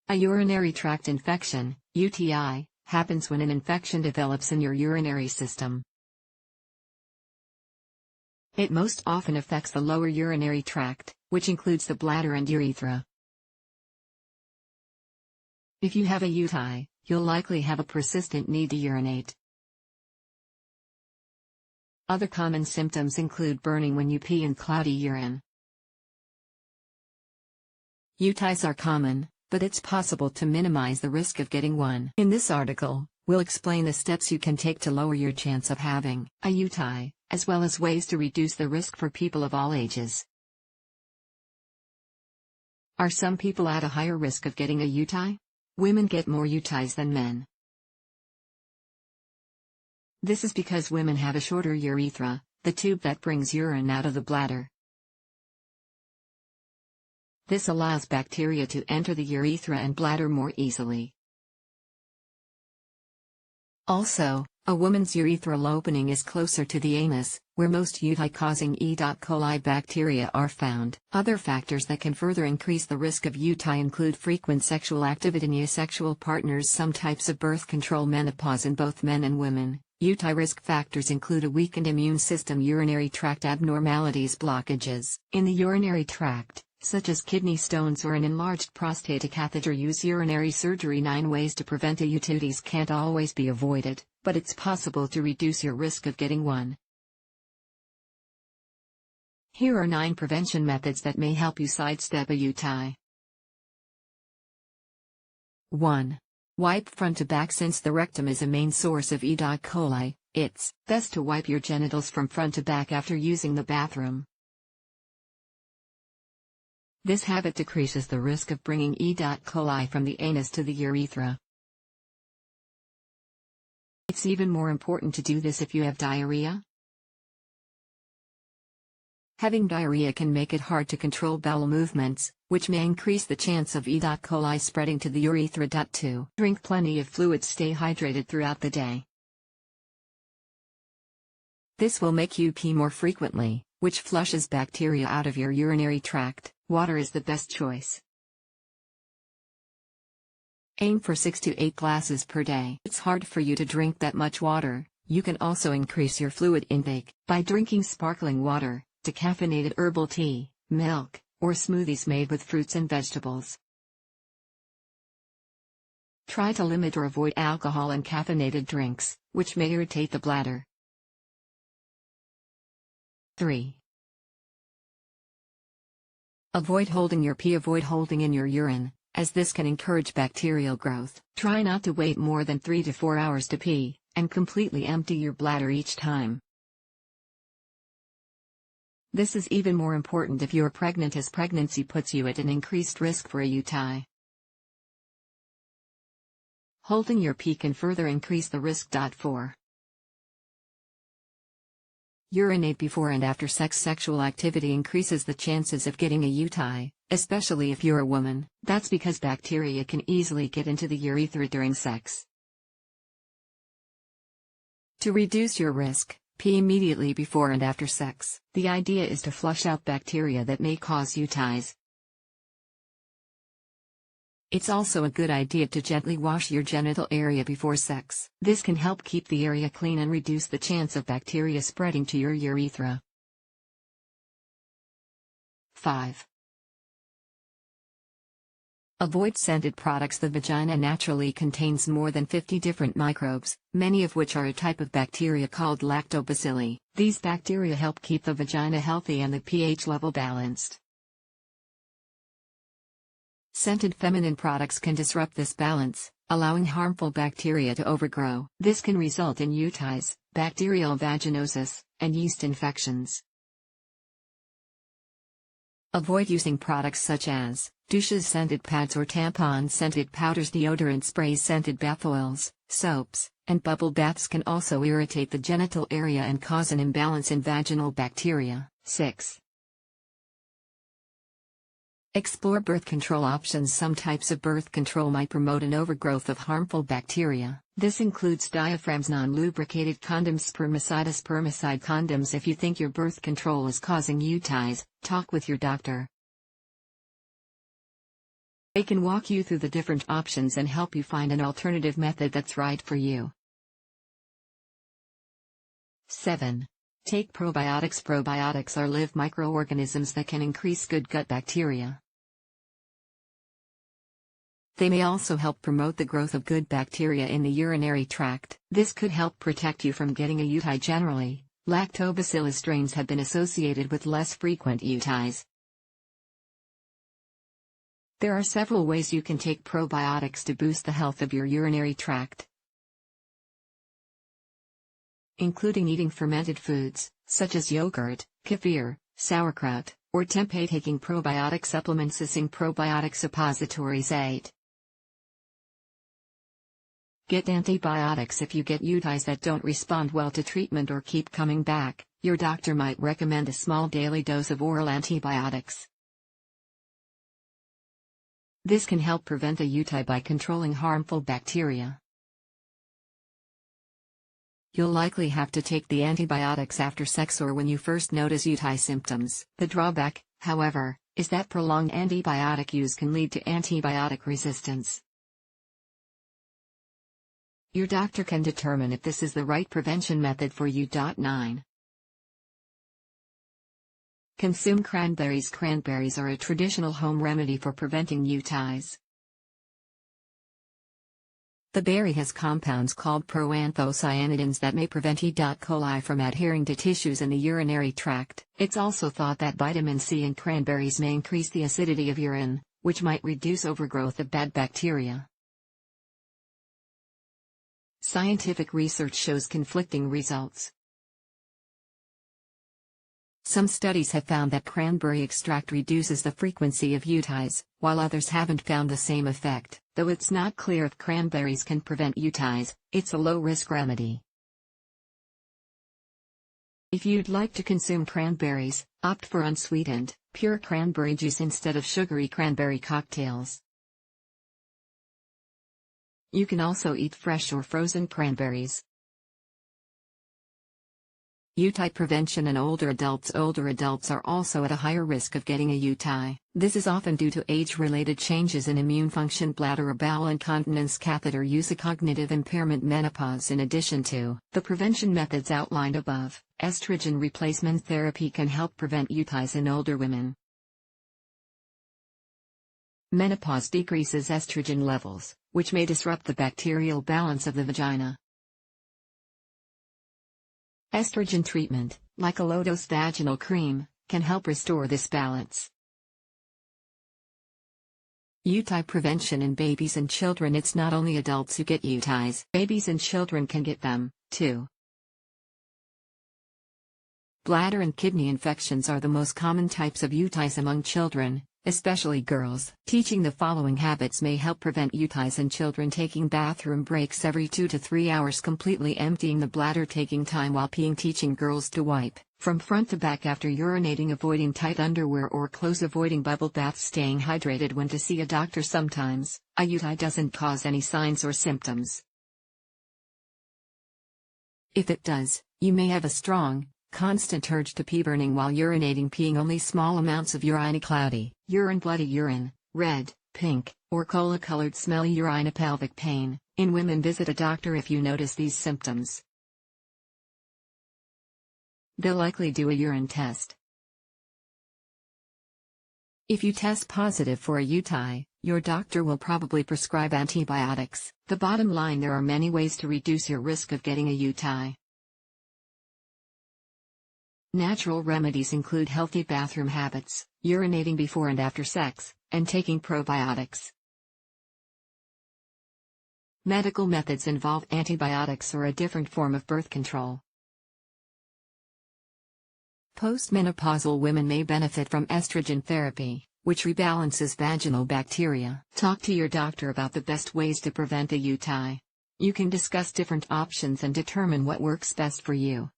A urinary tract infection, UTI, happens when an infection develops in your urinary system. It most often affects the lower urinary tract, which includes the bladder and urethra. If you have a UTI, you'll likely have a persistent need to urinate. Other common symptoms include burning when you pee and cloudy urine. UTIs are common, but it's possible to minimize the risk of getting one. In this article, we'll explain the steps you can take to lower your chance of having a UTI, as well as ways to reduce the risk for people of all ages. Are some people at a higher risk of getting a UTI? Women get more UTIs than men. This is because women have a shorter urethra, the tube that brings urine out of the bladder. This allows bacteria to enter the urethra and bladder more easily. Also, a woman's urethral opening is closer to the anus, where most UTI-causing E. coli bacteria are found. Other factors that can further increase the risk of UTI include frequent sexual activity and asexual partners, some types of birth control, menopause in both men and women. UTI risk factors include a weakened immune system, urinary tract abnormalities, blockages in the urinary tract, such as kidney stones or an enlarged prostate. A catheter use urinary surgery. 9 ways to prevent a UTI can't always be avoided, but it's possible to reduce your risk of getting one. Here are 9 prevention methods that may help you sidestep a UTI. 1. Wipe front to back. Since the rectum is a main source of E. coli, it's best to wipe your genitals from front to back after using the bathroom. This habit decreases the risk of bringing E. coli from the anus to the urethra. It's even more important to do this if you have diarrhea. Having diarrhea can make it hard to control bowel movements, which may increase the chance of E. coli spreading to the urethra. 2. Drink plenty of fluid. Stay hydrated throughout the day. This will make you pee more frequently, which flushes bacteria out of your urinary tract. Water is the best choice. Aim for 6 to 8 glasses per day. It's hard for you to drink that much water. You can also increase your fluid intake by drinking sparkling water, decaffeinated herbal tea, milk, or smoothies made with fruits and vegetables. Try to limit or avoid alcohol and caffeinated drinks, which may irritate the bladder. 3. Avoid holding your pee. Avoid holding in your urine, as this can encourage bacterial growth. Try not to wait more than 3 to 4 hours to pee, and completely empty your bladder each time. This is even more important if you are pregnant, as pregnancy puts you at an increased risk for a UTI. Holding your pee can further increase the risk. 4. Urinate before and after sex. Sexual activity increases the chances of getting a UTI, especially if you're a woman. That's because bacteria can easily get into the urethra during sex. To reduce your risk, pee immediately before and after sex. The idea is to flush out bacteria that may cause UTIs. It's also a good idea to gently wash your genital area before sex. This can help keep the area clean and reduce the chance of bacteria spreading to your urethra. 5. Avoid scented products. The vagina naturally contains more than 50 different microbes, many of which are a type of bacteria called lactobacilli. These bacteria help keep the vagina healthy and the pH level balanced. Scented feminine products can disrupt this balance, allowing harmful bacteria to overgrow. This can result in UTIs, bacterial vaginosis, and yeast infections. Avoid using products such as douches, scented pads or tampons, scented powders, deodorant sprays, scented bath oils, soaps, and bubble baths can also irritate the genital area and cause an imbalance in vaginal bacteria. 6. Explore birth control options. Some types of birth control might promote an overgrowth of harmful bacteria. This includes diaphragms, non-lubricated condoms, spermicide condoms. If you think your birth control is causing UTIs, talk with your doctor. They can walk you through the different options and help you find an alternative method that's right for you. 7. Take probiotics. Probiotics are live microorganisms that can increase good gut bacteria. They may also help promote the growth of good bacteria in the urinary tract. This could help protect you from getting a UTI. Generally, lactobacillus strains have been associated with less frequent UTIs. There are several ways you can take probiotics to boost the health of your urinary tract, including eating fermented foods, such as yogurt, kefir, sauerkraut, or tempeh. Taking probiotic supplements. Using probiotic suppositories. 8. Get antibiotics. If you get UTIs that don't respond well to treatment or keep coming back, your doctor might recommend a small daily dose of oral antibiotics. This can help prevent a UTI by controlling harmful bacteria. You'll likely have to take the antibiotics after sex or when you first notice UTI symptoms. The drawback, however, is that prolonged antibiotic use can lead to antibiotic resistance. Your doctor can determine if this is the right prevention method for you. 9. Consume cranberries. Cranberries are a traditional home remedy for preventing UTIs. The berry has compounds called proanthocyanidins that may prevent E. coli from adhering to tissues in the urinary tract. It's also thought that vitamin C in cranberries may increase the acidity of urine, which might reduce overgrowth of bad bacteria. Scientific research shows conflicting results. Some studies have found that cranberry extract reduces the frequency of UTIs, while others haven't found the same effect. Though it's not clear if cranberries can prevent UTIs, it's a low-risk remedy. If you'd like to consume cranberries, opt for unsweetened, pure cranberry juice instead of sugary cranberry cocktails. You can also eat fresh or frozen cranberries. UTI prevention in older adults. Older adults are also at a higher risk of getting a UTI. This is often due to age-related changes in immune function, bladder or bowel incontinence, catheter use, a cognitive impairment, menopause. In addition to the prevention methods outlined above, estrogen replacement therapy can help prevent UTIs in older women. Menopause decreases estrogen levels, which may disrupt the bacterial balance of the vagina. Estrogen treatment, like a low-dose vaginal cream, can help restore this balance. UTI prevention in babies and children. It's not only adults who get UTIs. Babies and children can get them, too. Bladder and kidney infections are the most common types of UTIs among children, especially girls. Teaching the following habits may help prevent UTIs in children. Taking bathroom breaks every 2 to 3 hours. Completely emptying the bladder. Taking time while peeing. Teaching girls to wipe from front to back after urinating. Avoiding tight underwear or clothes. Avoiding bubble baths. Staying hydrated when to see a doctor. Sometimes, a UTI doesn't cause any signs or symptoms. If it does, you may have a strong, constant urge to pee. Burning while urinating. Peeing only small amounts of urine. Cloudy urine, bloody urine, red, pink, or cola-colored smelly urine. Pelvic pain. In women, visit a doctor if you notice these symptoms. They'll likely do a urine test. If you test positive for a UTI, your doctor will probably prescribe antibiotics. The bottom line: there are many ways to reduce your risk of getting a UTI. Natural remedies include healthy bathroom habits, urinating before and after sex, and taking probiotics. Medical methods involve antibiotics or a different form of birth control. Postmenopausal women may benefit from estrogen therapy, which rebalances vaginal bacteria. Talk to your doctor about the best ways to prevent a UTI. You can discuss different options and determine what works best for you.